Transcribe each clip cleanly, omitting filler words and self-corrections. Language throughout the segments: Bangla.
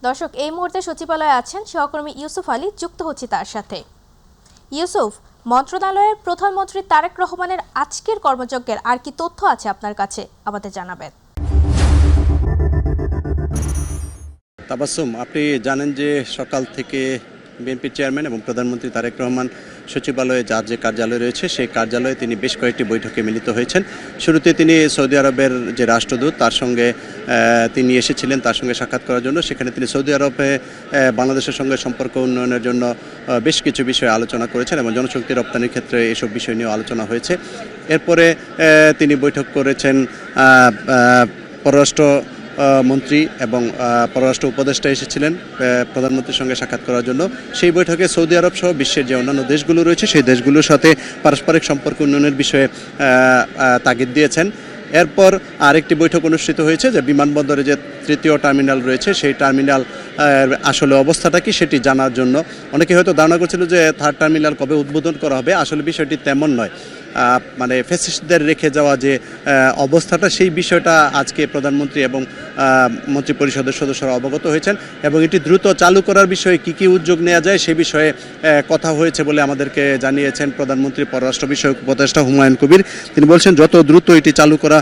দর্শক, এই মুহূর্তে সচিবালয়ে আছেন সহকর্মী ইউসুফ আলী, যুক্ত হচ্ছে তার সাথে। ইউসুফ, মন্ত্রণালয়ের প্রধানমন্ত্রী তারেক রহমানের আজকের কর্মযজ্ঞের আর কি তথ্য আছে আপনার কাছে, আমাদের জানাবেন। তাবাসসুম, আপনি জানেন যে সকাল থেকে বিএনপির চেয়ারম্যান এবং প্রধানমন্ত্রী তারেক রহমান সচিবালয়ে যার যে কার্যালয় রয়েছে সেই কার্যালয়ে তিনি বেশ কয়েকটি বৈঠকে মিলিত হয়েছেন। শুরুতে তিনি সৌদি আরবের যে রাষ্ট্রদূত তার সঙ্গে তিনি এসেছিলেন তার সঙ্গে সাক্ষাৎ করার জন্য। সেখানে তিনি সৌদি আরবে বাংলাদেশের সঙ্গে সম্পর্ক উন্নয়নের জন্য বেশ কিছু বিষয়ে আলোচনা করেছেন এবং জনশক্তি রপ্তানির ক্ষেত্রে এসব বিষয় নিয়েও আলোচনা হয়েছে। এরপরে তিনি বৈঠক করেছেন পররাষ্ট্র মন্ত্রী এবং পররাষ্ট্র উপদেষ্টা এসেছিলেন প্রধানমন্ত্রীর সঙ্গে সাক্ষাৎ করার জন্য। সেই বৈঠকে সৌদি আরব সহ বিশ্বের যে অন্যান্য দেশগুলো রয়েছে সেই দেশগুলোর সাথে পারস্পরিক সম্পর্ক উন্নয়নের বিষয়ে তাগিদ দিয়েছেন। এরপর আরেকটি বৈঠক অনুষ্ঠিত হয়েছে যে বিমানবন্দরে যে তৃতীয় টার্মিনাল রয়েছে সেই টার্মিনাল আসলে অবস্থাটা কি সেটি জানার জন্য। অনেকে হয়তো ধারণা করছিল যে থার্ড টার্মিনাল কবে উদ্বোধন করা হবে, আসলে বিষয়টি তেমন নয়। মানে ফ্যাসিস্টদের রেখে যাওয়া যে অবস্থাটা সেই বিষয়টা আজকে প্রধানমন্ত্রী এবং মন্ত্রিপরিষদের সদস্যরা অবগত হয়েছেন এবং এটি দ্রুত চালু করার বিষয়ে কী উদ্যোগ নেওয়া যায় সে বিষয়ে কথা হয়েছে বলে আমাদেরকে জানিয়েছেন প্রধানমন্ত্রী পররাষ্ট্র বিষয়ক উপদেষ্টা হুমায়ুন কবির। তিনি বলছেন যত দ্রুত এটি চালু করা,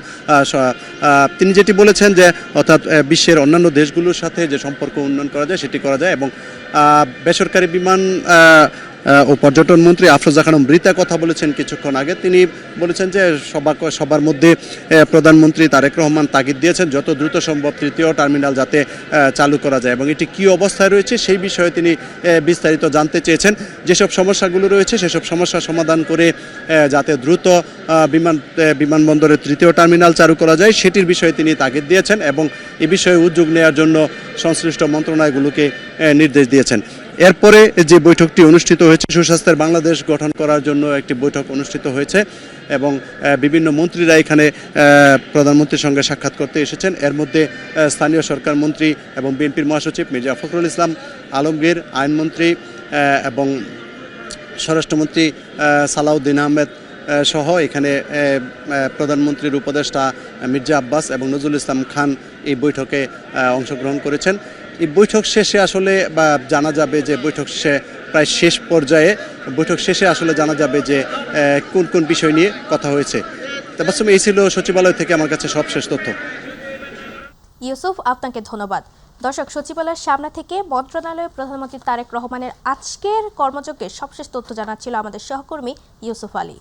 তিনি যেটি বলেছেন যে অর্থাৎ বিশ্বের অন্যান্য দেশগুলোর সাথে যে সম্পর্ক উন্নয়ন করা যায় সেটি করা যায় এবং বেসরকারি বিমান ও পর্যটন মন্ত্রী আফরোজা খানম মৃতা কথা বলেছেন কিছুক্ষণ আগে। তিনি বলেছেন যে সবার মধ্যে প্রধানমন্ত্রী তারেক রহমান তাগিদ দিয়েছেন যত দ্রুত সম্ভব তৃতীয় টার্মিনাল যাতে চালু করা যায় এবং এটি কী অবস্থায় রয়েছে সেই বিষয়ে তিনি বিস্তারিত জানতে চেয়েছেন। যেসব সমস্যাগুলো রয়েছে সেসব সমস্যার সমাধান করে যাতে দ্রুত বিমানবন্দরের তৃতীয় টার্মিনাল চালু করা যায় সেটির বিষয়ে তিনি তাগিদ দিয়েছেন এবং এ বিষয়ে উদ্যোগ নেওয়ার জন্য সংশ্লিষ্ট মন্ত্রণালয়গুলোকে নির্দেশ দিয়েছেন। এরপরে যে বৈঠকটি অনুষ্ঠিত হয়েছে সুস্বাস্থ্যের বাংলাদেশ গঠন করার জন্য একটি বৈঠক অনুষ্ঠিত হয়েছে এবং বিভিন্ন মন্ত্রীরা এখানে প্রধানমন্ত্রীর সঙ্গে সাক্ষাৎ করতে এসেছেন। এর মধ্যে স্থানীয় সরকার মন্ত্রী এবং বিএনপির মহাসচিব মির্জা ফখরুল ইসলাম আলমগীর, আইনমন্ত্রী এবং স্বরাষ্ট্রমন্ত্রী সালাউদ্দিন আহমেদ সহ এখানে প্রধানমন্ত্রীর উপদেষ্টা মির্জা আব্বাস এবং নজরুল ইসলাম খান এই বৈঠকে অংশগ্রহণ করেছেন। এই বৈঠক শেষে আসলে জানা যাবে যে বৈঠক প্রায় শেষ পর্যায়ে, বৈঠক শেষে আসলে জানা যাবে যে কোন কোন বিষয় নিয়ে কথা হয়েছে। তাবাসসুম, এই ছিল সচিবালয় থেকে আমার কাছে সবশেষ তথ্য। ইউসুফ, আপনাকে ধন্যবাদ। দর্শক, সচিবালয়ের সামনে থেকে মন্ত্রণালয়ের প্রধানমন্ত্রী তারেক রহমানের আজকের কর্মযজ্ঞের সবশেষ তথ্য জানাচ্ছিল আমাদের সহকর্মী ইউসুফ আলী।